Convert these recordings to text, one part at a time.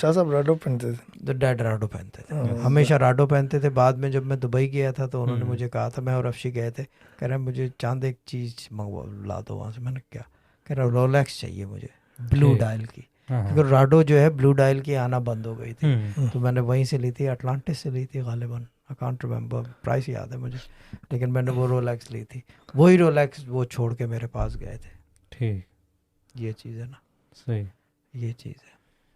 شاہ صاحب راڈو پہنتے تھے؟ تو ڈیڈ راڈو پہنتے تھے, ہمیشہ راڈو پہنتے تھے. بعد میں جب میں دبئی گیا تھا تو انہوں نے مجھے کہا تھا, میں اور افشی گئے تھے, کہہ رہے ہیں مجھے چاند ایک چیز لا دو وہاں سے. میں نے کیا, کہہ رہا رولیکس چاہیے مجھے بلو ڈائل کی, کیونکہ راڈو جو ہے بلو ڈائل کی آنا بند ہو گئی تھی. تو میں نے وہیں سے لی تھی, اٹلانٹس سے لی تھی غالباً, آئی کانٹ ریمبر, پرائس یاد ہے مجھے, لیکن میں نے وہ رولیکس لی تھی. وہی رولیکس وہ چھوڑ کے میرے پاس گئے تھے. ٹھیک, یہ چیز ہے نا, صحیح, یہ چیز ہے.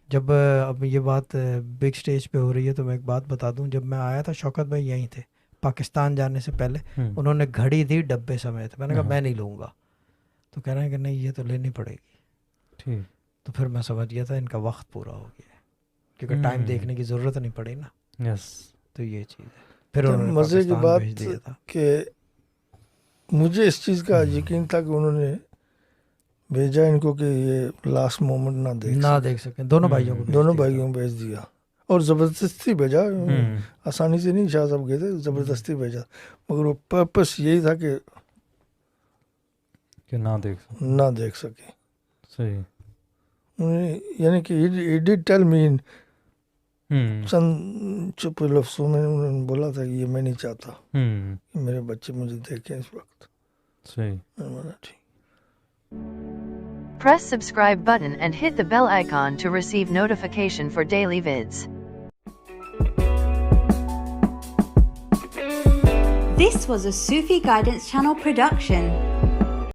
جب اب یہ بات بگ اسٹیج پہ ہو رہی ہے تو میں ایک بات بتا دوں, جب میں آیا تھا شوکت بھائی یہیں تھے پاکستان جانے سے پہلے, انہوں نے گھڑی دی ڈبے سمیت. میں نے کہا میں نہیں لوں گا, تو کہہ رہے ہیں کہ نہیں یہ تو لینی پڑے گی. ٹھیک, تو پھر میں سمجھ گیا تھا ان کا وقت پورا ہو گیا ہے, کیونکہ ٹائم دیکھنے کی ضرورت نہیں پڑی نا. یس, تو یہ چیز ہے. پھر انہوں نے مزے کی پاکستان بھیج دیا بات تھا. کہ مجھے اس چیز کا یقین تھا کہ انہوں نے بھیجا ان کو کہ یہ لاسٹ مومنٹ نہ دیکھ سکیں. دونوں بھائیوں کو دونوں بھائیوں کو بھیج دیا, اور زبردستی بھیجا, آسانی سے نہیں. شاہ صاحب گئے تھے, زبردستی بھیجا, مگر وہ پرپس یہی تھا کہ نہ دیکھ سکے. صحیح, یعنی کہ he did tell me چند چپ لفظوں میں انہوں نے بولا تھا کہ یہ میں نہیں چاہتا کہ میرے بچے مجھے دیکھیں اس وقت. صحیح. ٹھیک. Press subscribe button and hit the bell icon to receive notification for daily vids. This was a Sufi Guidance Channel production.